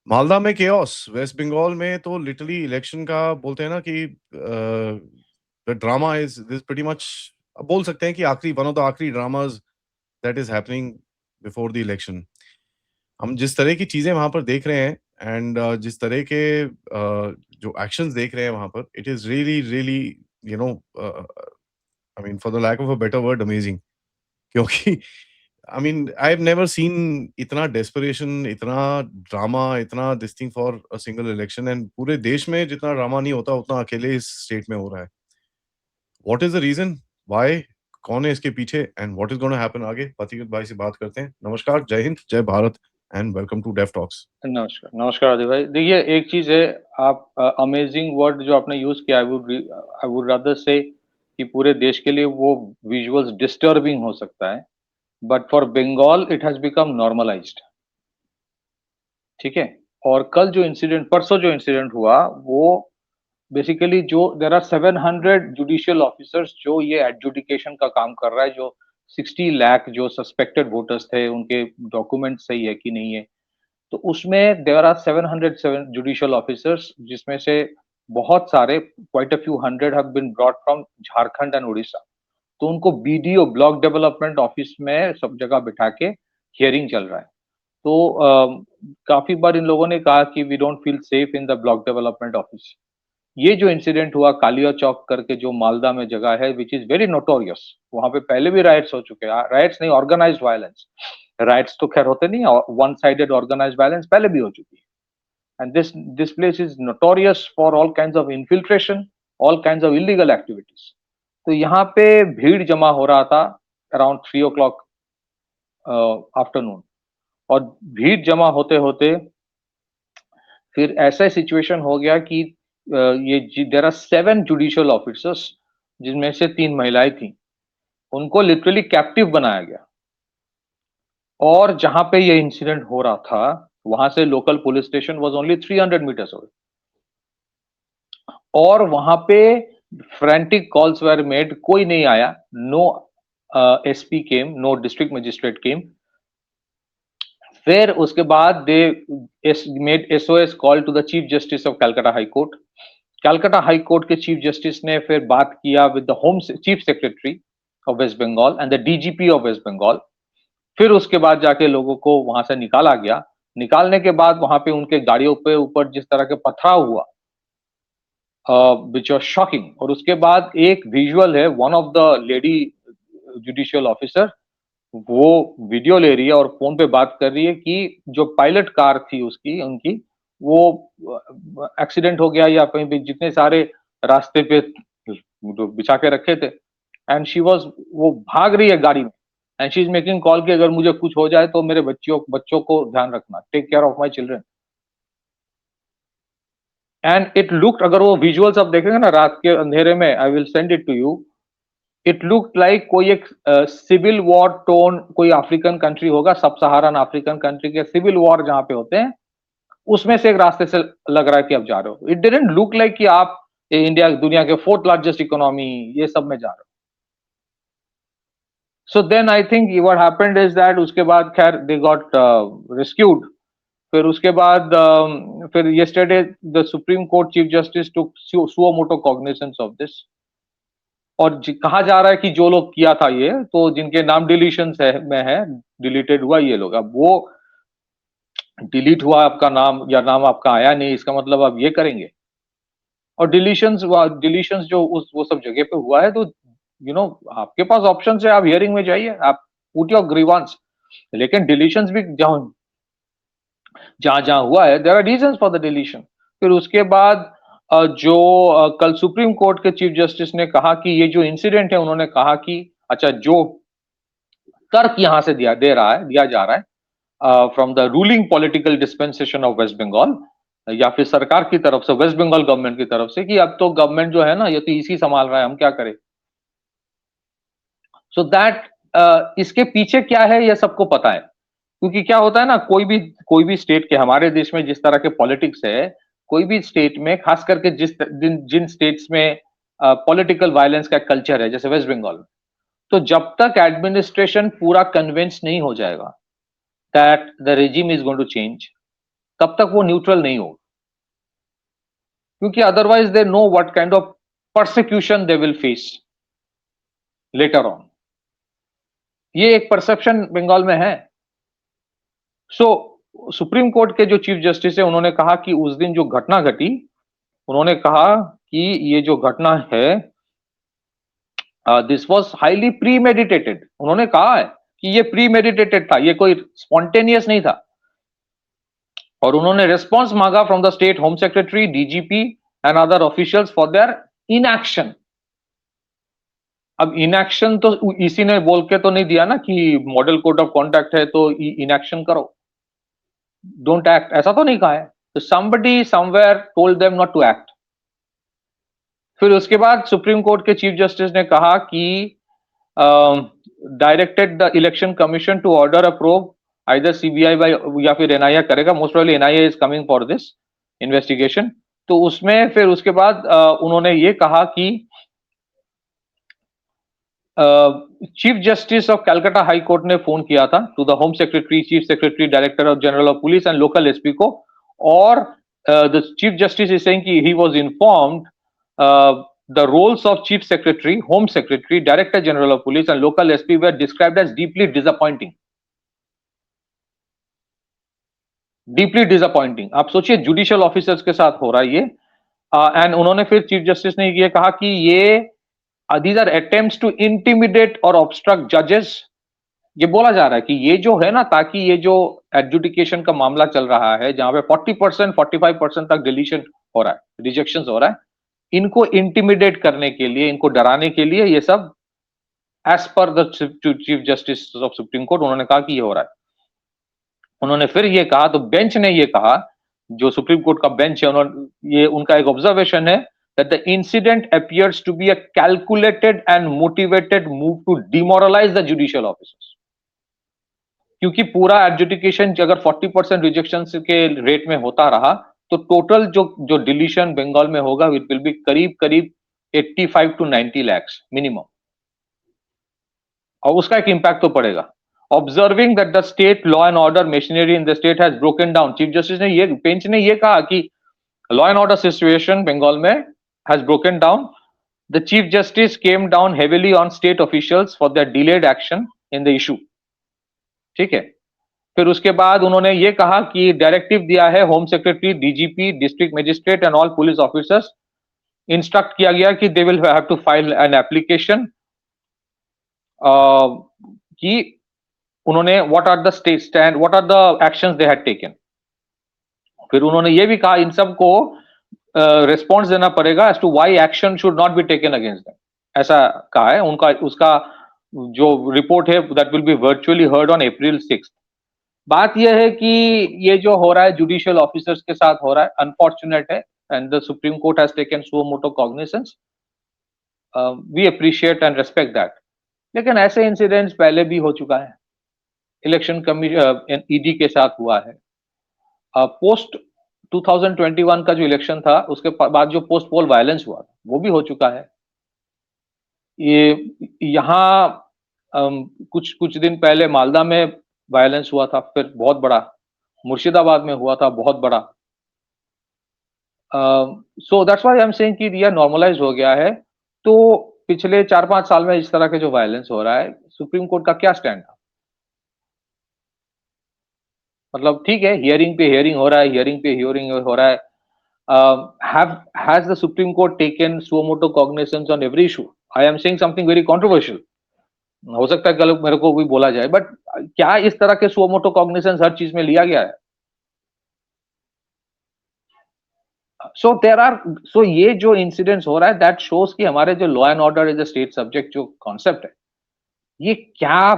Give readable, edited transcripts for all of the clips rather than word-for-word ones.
मालदा में chaos, waste Bengal में तो लिटरली इलेक्शन का बोलते हैं ना कि the drama is this pretty much, बोल सकते हैं कि आखिरी वन ऑफ द आखिरी dramas that is happening before the election. हम जिस तरह की चीजें वहां पर देख रहे हैं एंड जिस तरह के जो एक्शंस देख रहे हैं वहां पर, it is really really you know I mean for the lack of a better word amazing. क्योंकि I mean I have never seen इतना डेस्परेशन, इतना ड्रामा, इतना this thing for a single election, and पूरे देश में जितना drama नहीं होता उतना अकेले इस स्टेट में हो रहा है। What is the reason why? कौन है इसके पीछे and what is gonna happen आगे? पतिगत भाई से बात करते हैं। नमस्कार, जय हिंद, जय Bharat and welcome to Def Talks. नमस्कार, नमस्कार आदित्य भाई। देखिए, एक चीज़ है, आप अमेजिंग वर्ड जो आपने यूज़ किया, आई वुड रादर से कि पूरे देश के लिए वो विजुअल्स डिस्टर्बिंग हो सकता है, but for Bengal it has become normalized. ठीक है? और कल जो इंसिडेंट, परसों जो इंसिडेंट हुआ, वो बेसिकली जो देयर आर 700 जुडिशियल ऑफिसर्स जो ये एडजुडिकेशन का काम कर रहा है, जो 60 लाख जो सस्पेक्टेड वोटर्स थे, उनके डॉक्यूमेंट सही है कि नहीं है। तो उसमें देयर आर 707 जुडिशियल ऑफिसर्स, जिसमें से बहुत सारे, quite a few hundred have been brought from Jharkhand and Orissa. तो उनको बीडीओ, ब्लॉक डेवलपमेंट ऑफिस में सब जगह बिठा के हियरिंग चल रहा है। तो काफी बार इन लोगों ने कहा कि we don't feel safe in the block development office. ये जो इंसिडेंट हुआ कालिया चौक करके, जो मालदा में जगह है, विच इज वेरी नोटोरियस। वहां पे पहले भी राइट्स हो चुके हैं, राइट्स नहीं, ऑर्गेनाइज्ड वायलेंस। राइट्स तो खैर होते नहीं, वन साइडेड ऑर्गेनाइज्ड वायलेंस पहले भी हो चुकी है। And this place is notorious for all kinds of infiltration, all kinds of illegal activities. तो यहाँ पे भीड़ जमा हो रहा था अराउंड 3 o'clock आफ्टरनून। और भीड़ जमा होते होते फिर ऐसा सिचुएशन हो गया कि ये देयर आर 7 जुडिशियल ऑफिसर्स, जिनमें से 3 महिलाएं थी। उनको लिटरली कैप्टिव बनाया गया। और जहां पे ये इंसिडेंट हो रहा था, वहां से local police station was only 300 metres away. और वहां पे फ्रैंटिक कॉल्स वर मेड, कोई नहीं आया। No SP came, no district magistrate came. फिर उसके बाद they made SOS call to the chief justice of Calcutta high court. Calcutta high court के चीफ जस्टिस ने फिर बात किया with the home chief secretary of waste Bengal and the DGP of waste Bengal. फिर उसके बाद जाके लोगों को वहां से निकाला गया। निकालने के बाद वहां पे उनके गाड़ियों पे ऊपर जिस तरह के पथराव हुआ, विच वाज शॉकिंग। और उसके बाद एक विजुअल है, one of the lady judicial officer, वो वीडियो ले रही है और फोन पे बात कर रही है कि जो पायलट कार थी उसकी, उनकी, वो एक्सीडेंट हो गया, या कहीं भी जितने सारे रास्ते पे जो बिछा के रखे थे। एंड शी वाज, वो भाग रही है गाड़ी में। And she is making call कि अगर मुझे कुछ हो जाए तो मेरे बच्चों बच्चों को ध्यान रखना, take care of my children. And it looked, अगर वो विजुअल्स आप देखेंगे ना रात के अंधेरे में, I will send it to you, it look like कोई एक सिविल वॉर टोन, कोई अफ्रीकन कंट्री होगा, सब सहारन अफ्रीकन कंट्री के सिविल वॉर जहां पे होते हैं, उसमें से एक रास्ते से लग रहा है कि आप जा रहे हो। इट डिडंट लुक लाइक कि आप इंडिया, दुनिया के 4th लार्जेस्ट इकोनॉमी, ये सब में जा रहे हो। So then I think what happened is that उसके बाद खैर दे गॉट रेस्क्यूड। फिर उसके बाद फिर yesterday the supreme court chief justice took suo motu cognizance of this. और कहा जा रहा है कि जो लोग किया था ये, तो जिनके नाम डिलीशन में है, डिलीटेड हुआ ये लोग, अब वो डिलीट हुआ आपका नाम, या नाम आपका आया नहीं, इसका मतलब आप ये करेंगे। और डिलीशंस जो उस वो सब जगह पे हुआ है, तो आपके पास ऑप्शन है, आप हियरिंग में जाइए, आप पुट योर ग्रीवांस। लेकिन डिलीशंस भी जहां जहां जहां हुआ है, there are reasons for the deletion. फिर उसके बाद जो कल सुप्रीम कोर्ट के चीफ जस्टिस ने कहा कि ये जो इंसिडेंट है, उन्होंने कहा कि अच्छा, जो तर्क यहां से दिया जा रहा है from the ruling political dispensation of waste Bengal, या फिर सरकार की तरफ से, वेस्ट बंगाल गवर्नमेंट की तरफ से, कि अब तो गवर्नमेंट जो है ना, ये तो इसी संभाल रहा है, हम क्या करें। सो दैट इसके पीछे क्या है ये सबको पता है। क्योंकि क्या होता है ना, कोई भी स्टेट के, हमारे देश में जिस तरह के पॉलिटिक्स है, कोई भी स्टेट में, खास करके जिन स्टेट्स में पॉलिटिकल वायलेंस का कल्चर है, जैसे वेस्ट बंगाल में, तो जब तक एडमिनिस्ट्रेशन पूरा कन्विंस नहीं हो जाएगा that the regime is going to change, तब तक वो न्यूट्रल नहीं होगा, क्योंकि otherwise they know what kind of persecution they will face later on. ये एक परसेप्शन बंगाल में है। सो सुप्रीम कोर्ट के जो चीफ जस्टिस है उन्होंने कहा कि उस दिन जो घटना घटी, उन्होंने कहा कि ये जो घटना है दिस वाज हाईली प्रीमेडिटेटेड। उन्होंने कहा है कि ये प्रीमेडिटेटेड था, ये कोई स्पॉन्टेनियस नहीं था। और उन्होंने रिस्पांस मांगा from the state home secretary, DGP and other officials for their inaction. अब इनएक्शन तो इसी ने बोल के तो नहीं दिया ना कि मॉडल कोड ऑफ कॉन्डक्ट है तो इनएक्शन करो, डोंट एक्ट, ऐसा तो नहीं कहा है। तो somebody somewhere told them not to act। फिर उसके बाद सुप्रीम कोर्ट के चीफ जस्टिस ने कहा कि directed the election commission to order a probe, either CBI या फिर एनआईए करेगा, most probably NIA is coming for this investigation. तो उसमें फिर उसके बाद उन्होंने ये कहा कि chief justice of Calcutta high court ने फोन किया था to the home secretary, chief secretary, director of general of police and local SP को, और the chief justice is saying कि he was informed the roles of chief secretary, home secretary, director general of police and local sp were described as deeply disappointing। Deeply disappointing. आप सोचिए judicial officers के साथ हो रहा है ये। And उन्होंने फिर चीफ जस्टिस ने ये कहा कि ये these are attempts to intimidate or obstruct judges। ये बोला जा रहा है कि ये जो है ना, ताकि ये जो एडजुडिकेशन का मामला चल रहा है जहां पे 40% 45% तक डिलीशन हो रहा है, रिजेक्शन हो रहा है, इनको इंटिमिडेट करने के लिए, इनको डराने के लिए ये सब as per the chief justice of supreme court उन्होंने कहा कि ये हो रहा है। उन्होंने फिर ये कहा, तो बेंच ने ये कहा, जो सुप्रीम कोर्ट का बेंच है, उन्होंने ये उनका एक ऑब्जर्वेशन है that the incident appears to be a calculated and motivated move to demoralize the judicial officers। क्योंकि पूरा एडजुडिकेशन अगर 40% रिजेक्शन के रेट में होता रहा तो टोटल जो डिलीशन बंगाल में होगा इट विल बी करीब करीब 85 to 90 lakhs मिनिमम, और उसका एक इंपैक्ट तो पड़ेगा। Observing that the state law and order machinery in the state has broken down, chief justice ने ये, बेंच ने ये कहा कि law and order situation Bengal में has broken down। The chief justice came down heavily on state officials for their delayed action in the issue। ठीक है। फिर उसके बाद उन्होंने ये कहा कि डायरेक्टिव दिया है home secretary, DGP, district magistrate and all police officers, instruct किया गया कि they will have to file an application कि उन्होंने what are the stand, what are the actions they had taken. फिर उन्होंने ये भी कहा इन सबको रिस्पॉन्स देना पड़ेगा as to why action should not be taken against them, ऐसा कहा है उनका। उसका जो रिपोर्ट है that will be virtually heard on April 6। बात यह है कि ये जो हो रहा है जुडिशियल ऑफिसर्स के साथ हो रहा है, अनफॉर्चुनेट है and the supreme court has taken suo motu cognizance, we appreciate and respect that. लेकिन ऐसे इंसिडेंट्स पहले भी हो चुका है, इलेक्शन कमीशन ईडी के साथ हुआ है, पोस्ट 2021 का जो इलेक्शन था उसके बाद जो पोस्ट पोल वायलेंस हुआ वो भी हो चुका है। ये यहाँ कुछ दिन पहले मालदा में वायलेंस हुआ था, फिर बहुत बड़ा, मुर्शिदाबाद में हुआ था बहुत बड़ा। So that's why I am saying कि ये नॉर्मलाइज हो गया है। तो पिछले 4-5 साल में इस तरह के जो वायलेंस हो रहा है, सुप्रीम कोर्ट का क्या स्टैंड था? मतलब ठीक है, हियरिंग पे हियरिंग हो रहा है, हियरिंग पे हियरिंग हो रहा है। Has the Supreme Court taken suo motu cognizance on every issue? I am saying something very controversial। हो सकता है कल मेरे को भी बोला जाए, बट क्या इस तरह के suo motu cognizance हर चीज में लिया गया है? So ये जो इंसिडेंट्स हो रहा है दैट शोज कि हमारे जो law and order is a state subject जो कॉन्सेप्ट है, ये क्या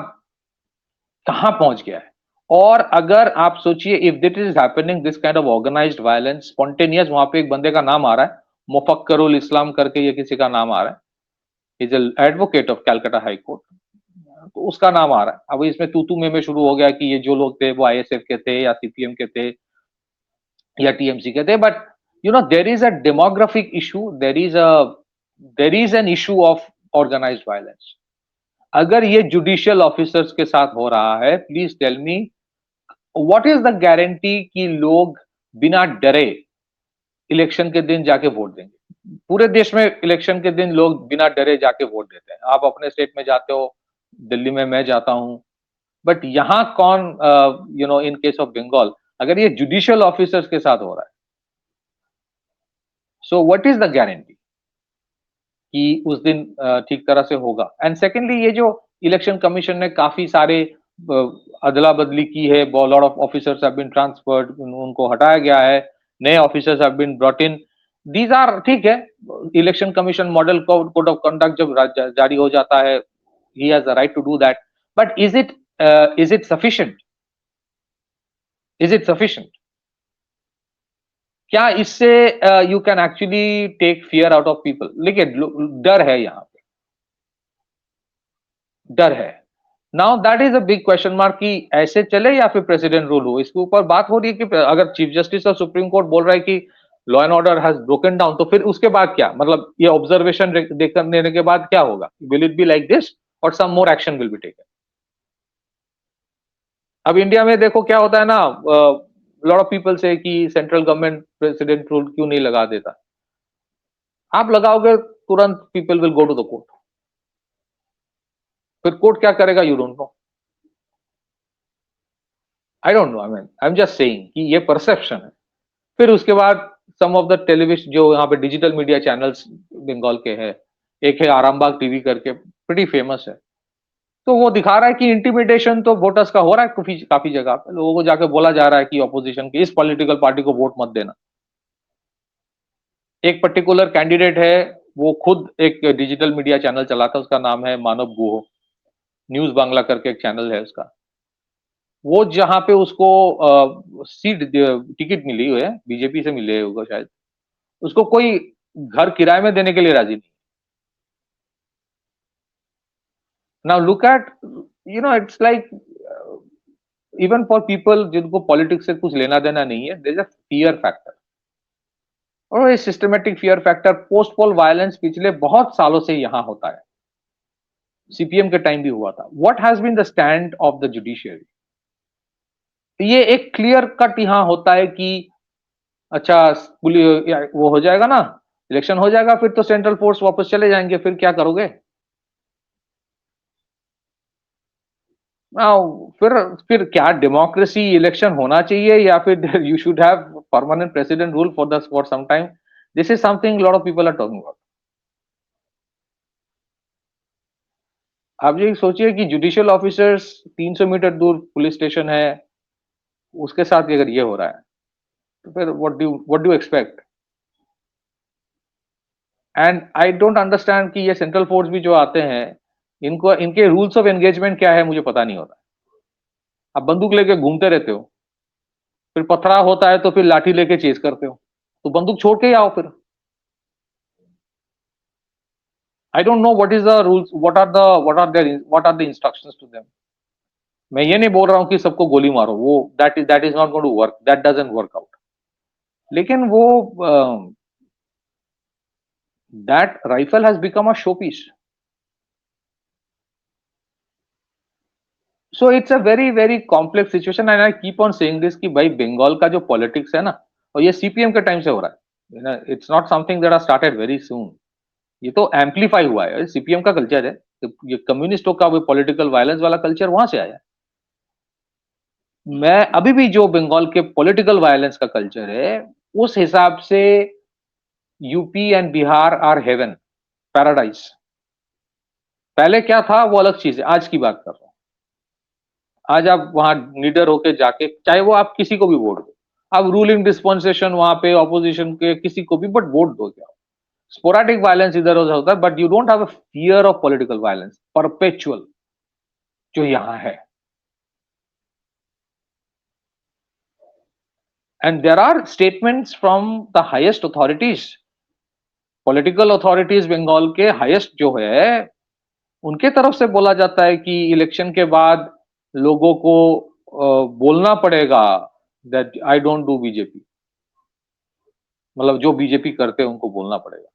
कहां पहुंच गया है। और अगर आप सोचिए if it is happening this kind of organised violence, spontaneous, वहां पे एक बंदे का नाम आ रहा है, मुफक्करुल इस्लाम करके ये किसी का नाम आ रहा है, is advocate of Calcutta high court, तो उसका नाम आ रहा है। अब इसमें तू में शुरू हो गया कि ये जो लोग थे वो आईएसएफ के थे या सीपीएम के थे या टीएमसी के थे, but you know there is a demographic issue, there is an issue of organized violence। अगर ये जुडिशियल ऑफिसर्स के साथ हो रहा है, please tell me what is the guarantee कि लोग बिना डरे इलेक्शन के दिन जाके वोट देंगे। पूरे देश में इलेक्शन के दिन लोग बिना डरे जाके वोट देते हैं। आप अपने स्टेट में जाते हो, दिल्ली में मैं जाता हूं, बट यहां कौन, इन केस ऑफ बंगाल, अगर ये जुडिशियल ऑफिसर्स के साथ हो रहा है, so what is the guarantee कि उस दिन ठीक तरह से होगा? एंड सेकेंडली, ये जो इलेक्शन कमीशन ने काफी सारे अदला बदली की है, lot of officers have been transferred, उनको हटाया गया है, नए officers have been brought in, these are ठीक है। Election commission model code of conduct जब जारी हो जाता है, he has the right to do that, but is it sufficient? Is it sufficient? क्या इससे you can actually take fear out of people? देखिए, डर है, यहाँ पे डर है। Now that is a big question mark कि ऐसे चले या फिर प्रेसिडेंट रूल हो। इसके ऊपर बात हो रही है कि अगर chief justice of supreme court बोल रहा है कि law and order has broken down, तो फिर उसके बाद क्या? मतलब ये ऑब्जर्वेशन देने के बाद क्या होगा? Will it be like this और some more action will be taken? अब इंडिया में देखो क्या होता है ना, लॉट ऑफ पीपल से कि सेंट्रल गवर्नमेंट प्रेसिडेंट रूल क्यों नहीं लगा देता। आप लगाओगे, तुरंत people will go to the court. फिर कोर्ट क्या करेगा? You don't know. I don't know, I am just saying कि ये परसेप्शन है। फिर उसके बाद सम ऑफ द टेलीविजन, जो यहाँ पे डिजिटल मीडिया चैनल्स बंगाल के हैं, एक है आरामबाग टीवी करके, प्रीटी फेमस है, तो वो दिखा रहा है कि इंटिमिडेशन तो वोटर्स का हो रहा है काफी काफी जगह पे। लोगों को जाके बोला जा रहा है कि ऑपोजिशन की इस पॉलिटिकल पार्टी को वोट मत देना। एक पर्टिकुलर कैंडिडेट है, वो खुद एक डिजिटल मीडिया चैनल चलाता है, उसका नाम है मानव गुहो, न्यूज बांग्ला करके एक चैनल है उसका। वो जहां पे उसको सीट टिकट मिली हुई है, बीजेपी से मिले होगा शायद, उसको कोई घर किराए में देने के लिए राजी नहीं। Now look at, it's like, even for people जिनको पॉलिटिक्स से कुछ लेना देना नहीं है, there is a fear factor. और ये systematic fear factor, post poll violence पिछले बहुत सालों से यहां होता है, सीपीएम के टाइम भी हुआ था। What has been the stand of the judiciary? ये एक क्लियर कट यहां होता है कि अच्छा, वो हो जाएगा ना, इलेक्शन हो जाएगा, फिर तो सेंट्रल फोर्स वापस चले जाएंगे, फिर क्या करोगे? फिर क्या डेमोक्रेसी इलेक्शन होना चाहिए, या फिर you should have permanent president rule for some time? This is something lot of people are talking about. आप ये सोचिए कि जुडिशियल ऑफिसर्स 300 मीटर दूर पुलिस स्टेशन है, उसके साथ अगर ये हो रहा है, तो फिर what do expect? And I don't understand कि ये सेंट्रल फोर्स भी जो आते हैं, इनको इनके रूल्स ऑफ एंगेजमेंट क्या है, मुझे पता नहीं होता। आप बंदूक लेके घूमते रहते हो, फिर पथराव होता है तो फिर लाठी लेके चेस करते हो, तो बंदूक छोड़ के ही आओ फिर। I don't know what is the rules, what are the instructions to them. मैं ये नहीं बोल रहा हूं कि सबको गोली मारो, वो that is not going to work, that doesn't work out. लेकिन वो, that rifle has become a show piece. So it's a very very complex situation, and I keep on saying this कि भाई, बंगाल का जो पॉलिटिक्स है ना, और ये सीपीएम के टाइम से हो रहा है, it's not something that are started very soon. ये तो एम्पलीफाई हुआ है, सीपीएम का कल्चर है, ये कम्युनिस्टों का वो पॉलिटिकल वायलेंस वाला कल्चर वहां से आया है। मैं अभी भी जो बंगाल के पॉलिटिकल वायलेंस का कल्चर है, उस हिसाब से UP and Bihar are heaven, paradise. पहले क्या था वो अलग चीज है, आज की बात कर रहा हूं। आज आप वहां निडर होके जाके, चाहे वो आप किसी को भी वोट दो, आप रूलिंग डिस्पेंसेशन वहां पे ऑपोजिशन के किसी को भी, बट वोट दो क्या? स्पोराटिक वायलेंस इधर उधर होता है, but you don't have a fear of political violence perpetual, जो यहां है। And there are statements from the highest authorities, political authorities Bengal के हाईएस्ट जो है, उनके तरफ से बोला जाता है कि इलेक्शन के बाद लोगों को बोलना पड़ेगा that I don't do BJP, मतलब जो बीजेपी करते हैं उनको बोलना पड़ेगा।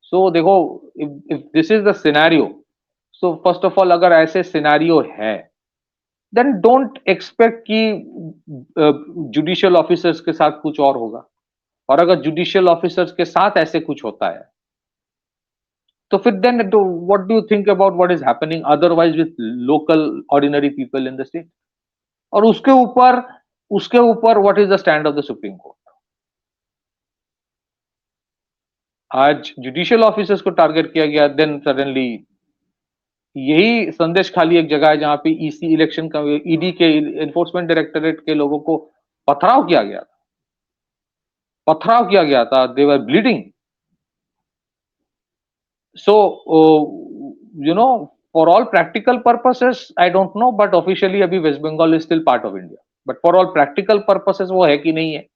सो देखो, if this is the scenario, so first of all, अगर ऐसे सिनेरियो है, देन डोंट एक्सपेक्ट कि जुडिशियल ऑफिसर्स के साथ कुछ और होगा। और अगर जुडिशियल ऑफिसर्स के साथ ऐसे कुछ होता है, तो फिर then what do you think about what is happening otherwise with local ordinary people in the state? और उसके ऊपर what is the stand of the supreme court? आज जुडिशियल ऑफिसर्स को टारगेट किया गया, देन सडनली यही संदेश खाली एक जगह है जहां पे ईसी इलेक्शन का ईडी के एनफोर्समेंट डायरेक्टरेट के लोगों को पथराव किया गया था, दे वर bleeding. So, for all practical purposes, I don't know, but officially अभी West Bengal is still part of India. But for all practical purposes वो है कि नहीं है?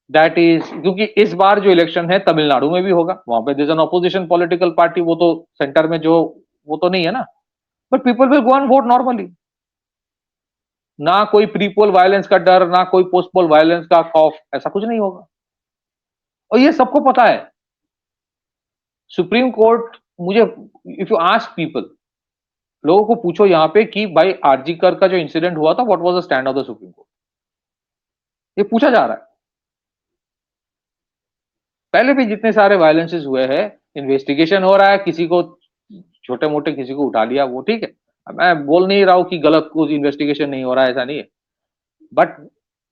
That is क्योंकि इस बार जो इलेक्शन है तमिलनाडु में भी होगा, वहां पे there's an opposition political party, वो तो सेंटर में जो वो तो नहीं है ना, but people will go and vote normally. ना कोई प्री पोल वायलेंस का डर, ना कोई पोस्ट पोल वायलेंस का खौफ, ऐसा कुछ नहीं होगा। और ये सबको पता है। सुप्रीम कोर्ट, मुझे इफ यू आस्क पीपल, लोगों को पूछो यहाँ पे कि भाई आरजी कर का जो इंसिडेंट हुआ था, what was the stand of the supreme court? ये पूछा जा रहा है। पहले भी जितने सारे वायलेंसेस हुए हैं, इन्वेस्टिगेशन हो रहा है, किसी को छोटे मोटे किसी को उठा लिया, वो ठीक है। मैं बोल नहीं रहा हूं कि गलत कुछ इन्वेस्टिगेशन नहीं हो रहा है, ऐसा नहीं है, but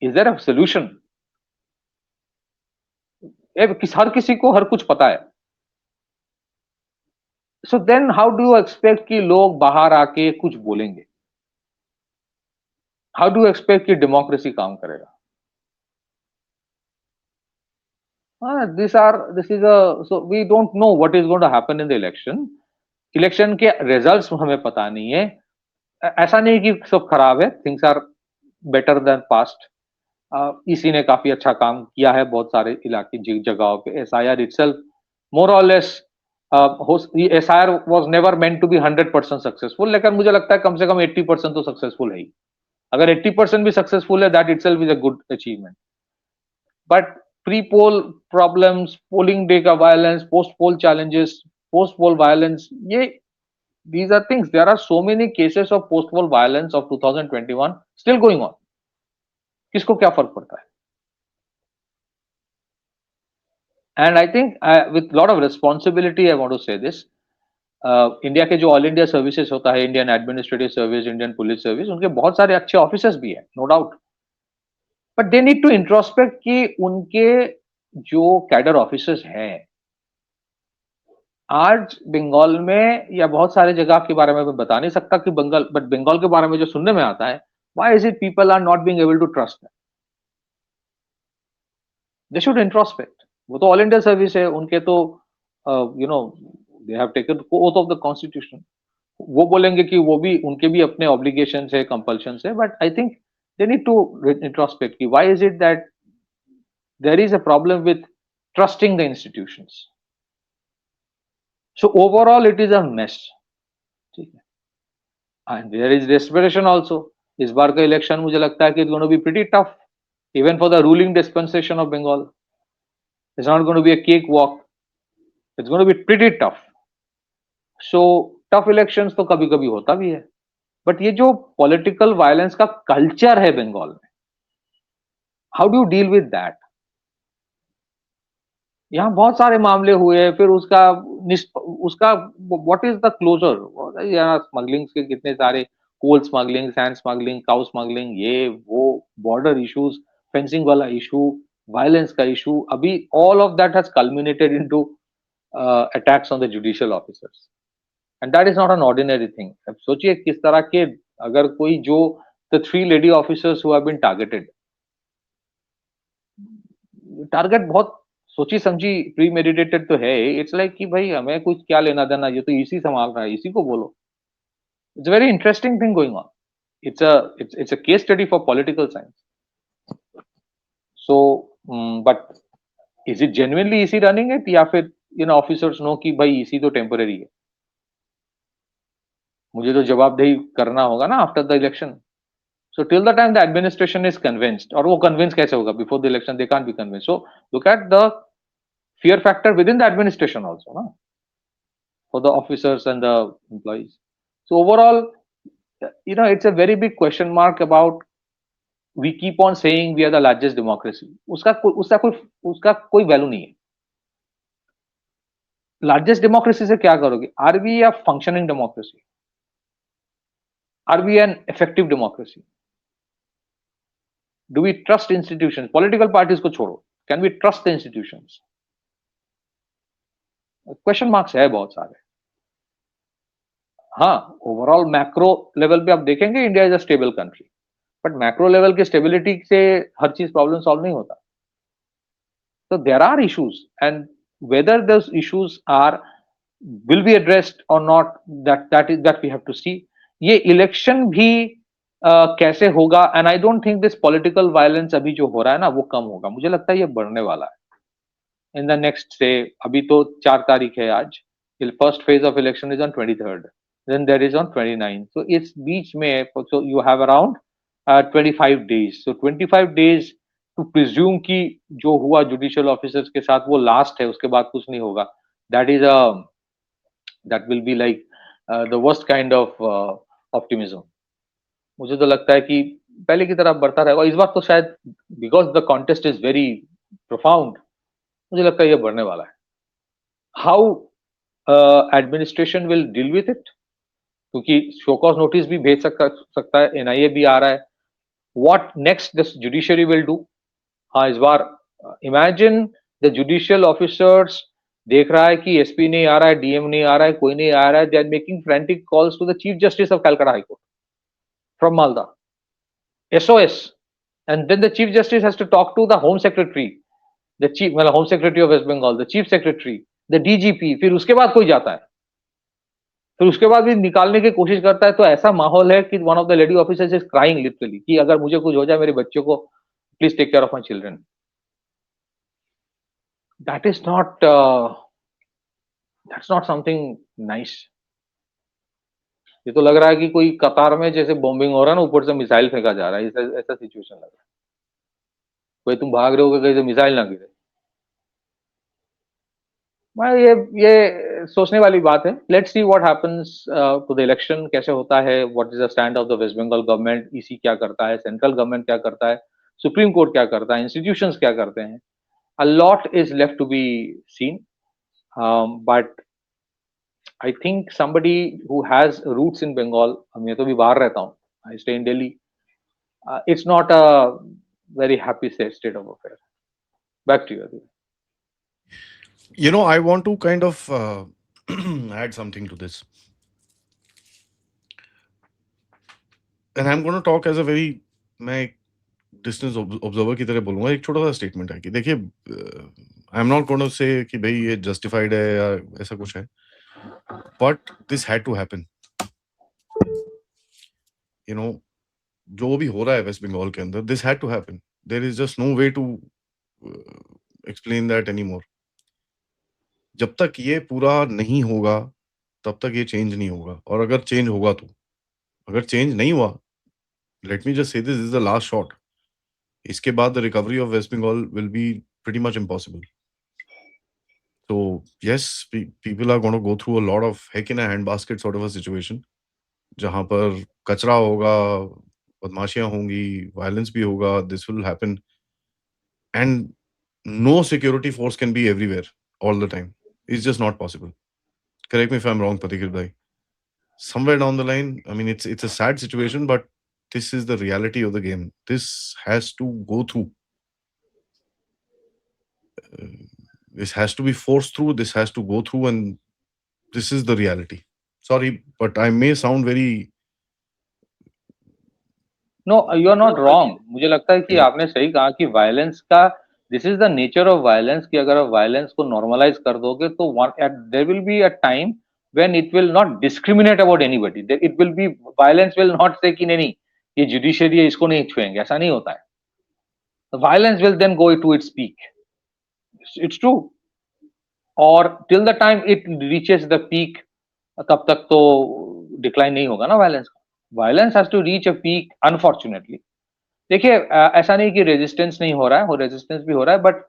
is there a solution? हर किसी को हर कुछ पता है। So then how do you expect कि लोग बाहर आके कुछ बोलेंगे? हाउ डू एक्सपेक्ट कि डेमोक्रेसी काम करेगा? this is a, so we don't know what is going to happen in the election. Election के रिजल्ट्स हमें पता नहीं है। ऐसा नहीं कि सब खराब है, things are better than past. EC ने काफी अच्छा काम किया है बहुत सारे इलाके जगहों पे। एसआईआर इटसेल्फ मोर और less, SIR was never meant to be 100% successful, लेकिन मुझे लगता है कम से कम 80% तो सक्सेसफुल है ही। अगर 80% भी सक्सेसफुल है, that itself is a good achievement. But pre-poll problems, polling day का violence, post-poll challenges, post-poll violence, ये these are things. There are so many cases of post-poll violence of 2021 still going on. किसको क्या फर्क पड़ता है? And I think with lot of responsibility I want to say this. India के जो all India services होता है, Indian administrative service, Indian police service, उनके बहुत सारे अच्छे ऑफिसर्स भी हैं, no doubt, but they need to introspect कि उनके जो कैडर ऑफिसर्स हैं आज बंगाल में या बहुत सारे जगह के बारे में मैं बता नहीं सकता कि बंगाल, बट बंगाल के बारे में जो सुनने में आता है, why is it people are not being able to trust? They should introspect. वो तो ऑल इंडिया सर्विस है, उनके तो they have taken oath of the constitution. वो बोलेंगे कि वो भी, उनके भी अपने ऑब्लिगेशन है, कंपल्शन है, but I think they need to introspect कि why is it that there is a problem with trusting the institutions. So overall, it is a mess. ठीक है, and there is desperation also. इस बार का election मुझे लगता है कि it's going to be pretty tough, even for the ruling dispensation of Bengal. It's not going to be a cakewalk. It's going to be pretty tough. So tough elections तो कभी कभी होता भी है, बट ये जो पॉलिटिकल वायलेंस का culture है बंगाल में, how do you deal with that? यहाँ बहुत सारे मामले हुए, फिर उसका व्हाट इज द क्लोजर? यहाँ स्मगलिंग के कितने सारे, coal smuggling, sand smuggling, cow smuggling, ये वो बॉर्डर इश्यूज, फेंसिंग वाला इशू, वायलेंस का इशू, अभी all of that has culminated into attacks on the judicial officers, and that is not an ordinary thing. अब सोचिए किस तरह के, अगर कोई जो the 3 lady officers who have been targeted, target बहुत सोची समझी प्री मेडिटेटेड तो है। इट्स लाइक कि भाई हमें कुछ क्या लेना देना, ये तो इसी संभाल रहा है, इसी को बोलो। It's very interesting thing going on. It's a case study for political science. So but is it genuinely इसी रनिंग इट, या फिर ऑफिसर्स नो कि भाई इसी तो टेम्पररी है, मुझे तो जवाबदेही करना होगा ना after the election. So till the time the administration is convinced, और वो convince कैसे होगा? Before the election they can't be convinced. So look at the fear factor within the administration also, na? For the officers and the employees. So overall, you know, it's a very big question mark about, we keep on saying we are the largest democracy. उसका कोई value नहीं है. Largest democracy से क्या करोगे? Are we a functioning democracy? Are we an effective democracy? Do we trust institutions? Political parties को छोड़ो, can we trust the institutions? Question marks है बहुत सारे. हाँ, ओवरऑल मैक्रो लेवल पे आप देखेंगे India is a stable country, but macro level की स्टेबिलिटी से हर चीज प्रॉब्लम सॉल्व नहीं होता. So there are issues, and whether those issues are will be addressed or not, that we have to see. ये election भी कैसे होगा, and I don't think this political violence अभी जो हो रहा है ना वो कम होगा. मुझे लगता है ये बढ़ने वाला है इन द नेक्स्ट से. अभी तो 4 तारीख है आज. First phase of election is on 23rd, then there is on 29th. So इस बीच में, so you have around 25 days. So 25 days to presume कि जो हुआ जुडिशियल ऑफिसर्स के साथ वो लास्ट है, उसके बाद कुछ नहीं होगा, that is that will be like the worst kind of optimism. मुझे तो लगता है कि पहले की तरह बढ़ता रहेगा. इस बार तो शायद because the contest is very profound, मुझे लगता है ये बढ़ने वाला है. How administration will deal with it, क्योंकि शो कॉज नोटिस भी भेज सकता है, एनआईए भी आ रहा है. What next the judiciary will do? हाँ, इस बार इमेजिन द जुडिशियल ऑफिसर्स देख रहा है कि एसपी नहीं आ रहा है, डीएम नहीं आ रहा है, कोई नहीं आ रहा है. They are making frantic calls to the chief justice of Calcutta high court from Malda, SOS. And then the chief justice has to talk to the home secretary, the chief, मतलब home secretary of waste Bengal, the chief secretary, the DGP. फिर उसके बाद कोई जाता है, फिर उसके बाद भी निकालने की कोशिश करता है. तो ऐसा माहौल है कि one of the lady officers is crying literally कि अगर मुझे कुछ हो जाए मेरे बच्चों को, please take care of my children. That is not that's not something nice. ये तो लग रहा है कि कोई कतार में जैसे बॉम्बिंग हो रहा है ना, ऊपर से मिसाइल फेंका जा रहा है, ऐसा सिचुएशन लग रहा है. कोई तुम भाग रहे हो कि कहीं से मिसाइल ना गिरे. मैं ये सोचने वाली बात है. Let's see what happens to the election, कैसे होता है, what is the stand of the West Bengal government, EC क्या करता है, सेंट्रल गवर्नमेंट क्या करता है, सुप्रीम कोर्ट क्या करता है, इंस्टीट्यूशंस क्या करते हैं. A lot is left to be seen, but I think somebody who has roots in Bengal, मैं तो भी बाहर रहता हूँ, I stay in Delhi. It's not a very happy state of affairs. Back to you, Adil. You know, I want to kind of add something to this. And I'm going to talk as a very, मैं एक distance observer की तरह बोलूंगा. एक छोटा सा statement है कि देखिए, I am not going to say कि भाई ये जस्टिफाइड है या ऐसा कुछ है, but this had to happen. You know, जो भी हो रहा है वेस्ट बंगाल के अंदर, this had to happen. There is just no way to explain that any more. जब तक ये पूरा नहीं होगा तब तक ये चेंज नहीं होगा. और अगर चेंज होगा तो, अगर चेंज नहीं हुआ, let me just say this is the last shot. इसके बाद the recovery of waste Bengal will be pretty much impossible. So yes, people are going to go through a lot of heck in a handbasket sort of a situation, जहाँ पर कचरा होगा, बदमाशियां होंगी, violence भी होगा. This will happen, and no security force can be everywhere all the time. It's just not possible. Correct me if I'm wrong, Patikir bhai. Somewhere down the line, I mean, it's a sad situation, but this is the reality of the game. This has to go through. This has to be forced through. This has to go through, and this is the reality. Sorry, but I may sound very. No, you are not wrong. मुझे लगता है कि Yeah. आपने सही कहा कि violence का, this is the nature of violence, कि अगर आप वायलेंस को नॉर्मलाइज कर दोगे तो there will be a time when it will not discriminate about anybody. It will be, violence will not say कि नहीं ये जुडिशरी है इसको नहीं छुएंगे, ऐसा नहीं होता है. The violence will then go to its peak. It's true. और till the time it reaches the peak, तब तक तो डिक्लाइन नहीं होगा ना वायलेंस का. Violence has to reach a peak, unfortunately. देखिए, ऐसा नहीं कि रेजिस्टेंस नहीं हो रहा है, वो रेजिस्टेंस भी हो रहा है, बट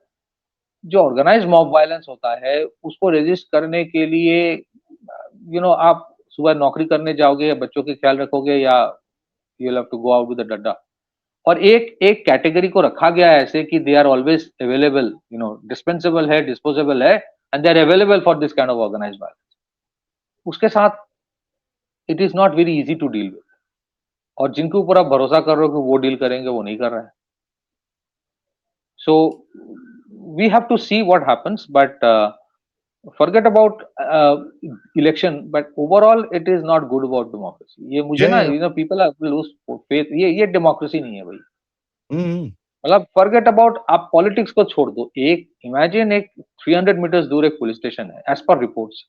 जो ऑर्गेनाइज्ड मॉब वायलेंस होता है उसको रेजिस्ट करने के लिए, आप सुबह नौकरी करने जाओगे या बच्चों के ख्याल रखोगे या you will have to go out with the डड्डा। और एक एक कैटेगरी को रखा गया है ऐसे कि they are always available, you know, dispensable है, डिस्पोजेबल है, and they are available for this kind of organised violence. उसके साथ it is not very easy to deal with. और जिनके ऊपर आप भरोसा कर रहे हो कि वो डील करेंगे, वो नहीं कर रहे हैं। So we have to see what happens, but forget about election, but overall it is not good about democracy. ये मुझे ना, Yeah. you know, people are lose faith। ये democracy नहीं है भाई। Mm-hmm. मतलब forget about, आप politics को छोड़ दो। एक imagine एक 300 meters दूर एक पुलिस स्टेशन है, as per reports,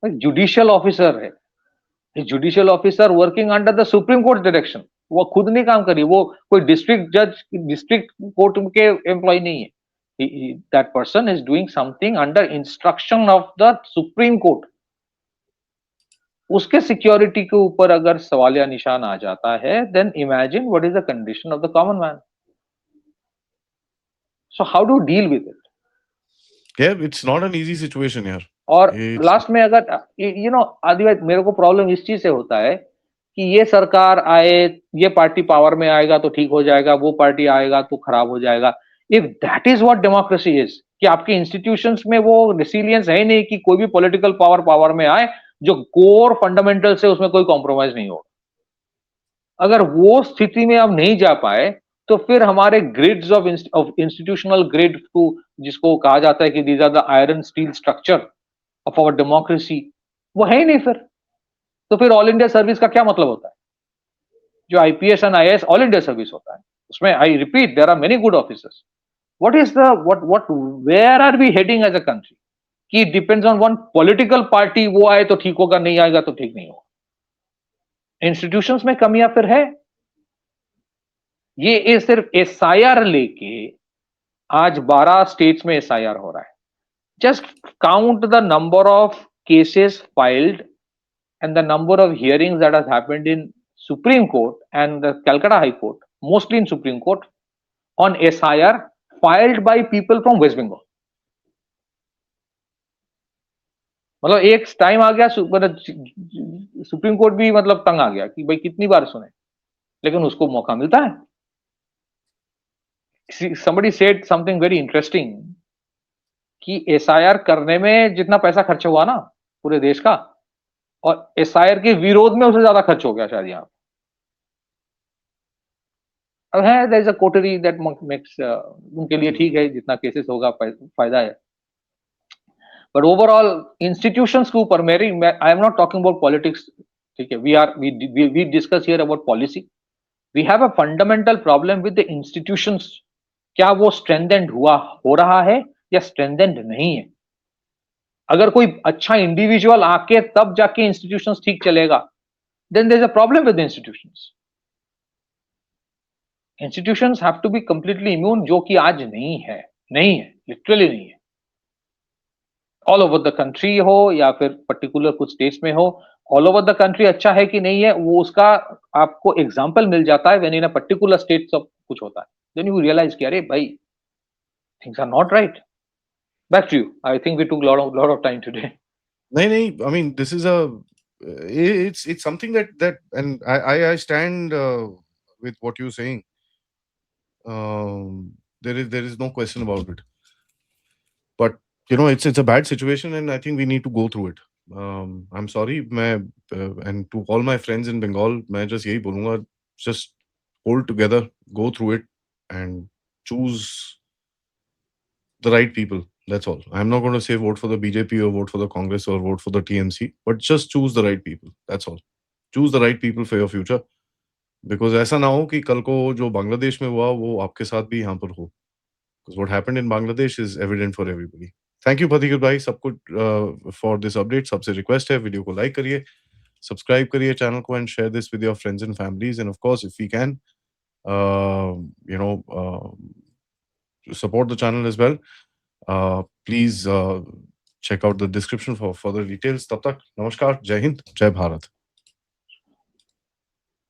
एक जुडिशियल ऑफिसर है, judicial officer working under the supreme court direction. वो खुद नहीं काम करी, वो कोई डिस्ट्रिक्ट जज, डिस्ट्रिक्ट कोर्ट के एम्प्लॉय नहीं है। that person is doing something under instruction of the supreme court। उसके सिक्योरिटी के ऊपर अगर सवालिया निशान आ जाता है, then imagine what is the condition of the common man। so how to deal with it? Yeah, it's not an easy situation यार। और लास्ट में अगर यू नो आदिवासी, मेरे को प्रॉब्लम इस चीज से होता है कि ये सरकार आए, ये पार्टी पावर में आएगा तो ठीक हो जाएगा, वो पार्टी आएगा तो खराब हो जाएगा। If that is what democracy is, कि आपके इंस्टीट्यूशंस में वो रेसिलियंस है नहीं कि कोई भी पॉलिटिकल पावर में आए, जो कोर फंडामेंटल से उसमें कोई कॉम्प्रोमाइज नहीं हो। अगर वो स्थिति में आप नहीं जा पाए, तो फिर हमारे grids of institutional grid too, जिसको कहा जाता है कि these are the iron steel structure of our democracy, वो है ही नहीं फिर। तो फिर ऑल इंडिया सर्विस का क्या मतलब होता है? जो IPS and IAS all India service होता है, उसमें I repeat there are many good officers. What is the what where are we heading as a country? कि depends on one political party, वो आए तो ठीक होगा, नहीं आएगा तो ठीक नहीं होगा। इंस्टीट्यूशंस में कमियां फिर है। ये सिर्फ एसआईआर लेके आज 12 स्टेट्स में एसआईआर हो रहा है। Just count the number of cases filed and the number of hearings that has happened in Supreme Court and the Calcutta High Court, mostly in Supreme Court, on SIR filed by people from West Bengal। मतलब एक time आ गया, supreme court भी मतलब तंग आ गया कि भाई कितनी बार सुने, लेकिन उसको मौका मिलता है। somebody said something very interesting कि एसआईआर करने में जितना पैसा खर्च हुआ ना पूरे देश का, और एसआईआर के विरोध में उससे ज्यादा खर्च हो गया शायद यहाँ। अब है there is a coterie that makes, उनके लिए ठीक है, जितना केसेस होगा फायदा है। बट ओवरऑल इंस्टीट्यूशंस के ऊपर मेरी, I am not talking about politics, ठीक है, we discuss here about policy. We have a fundamental problem with the institutions. क्या वो स्ट्रेंथेंड हो रहा है या स्ट्रेंथेंड नहीं है? अगर कोई अच्छा इंडिविजुअल आके तब जाके इंस्टीट्यूशंस ठीक चलेगा, then there is a problem with institutions. Institutions have to be completely immune, जो कि आज नहीं है, लिटरली नहीं है। ऑल ओवर द कंट्री हो या फिर पर्टिकुलर कुछ स्टेट्स में हो, ऑल ओवर द कंट्री अच्छा है कि नहीं है, वो उसका आपको एग्जांपल मिल जाता है when in a particular state सब कुछ होता है। देन यू रियलाइज कि अरे भाई, things are not right. Back to you. I think we took lot of time today. नहीं, I mean, this is it's something that and I stand with what you're saying. There is no question about it. But you know, it's a bad situation, and I think we need to go through it. I'm sorry, and to all my friends in Bengal, मैं just यही बोलूँगा, just hold together, go through it, and choose the right people. That's all. I'm not going to say vote for the BJP or vote for the Congress or vote for the TMC, but just choose the right people. That's all. Choose the right people for your future. Because ऐसा ना हो कि कल को जो बांग्लादेश में हुआ वो आपके साथ भी यहाँ पर हो. Because what happened in Bangladesh is evident for everybody. Thank you Pathikar bhai, सबको for this update. सबसे request है, वीडियो को like करिए, subscribe करिए channel को, and share this with your friends and families. And of course, if we can, support the channel as well. Please check out the description for further details. तब तक नमस्कार, जय हिंद, जय भारत.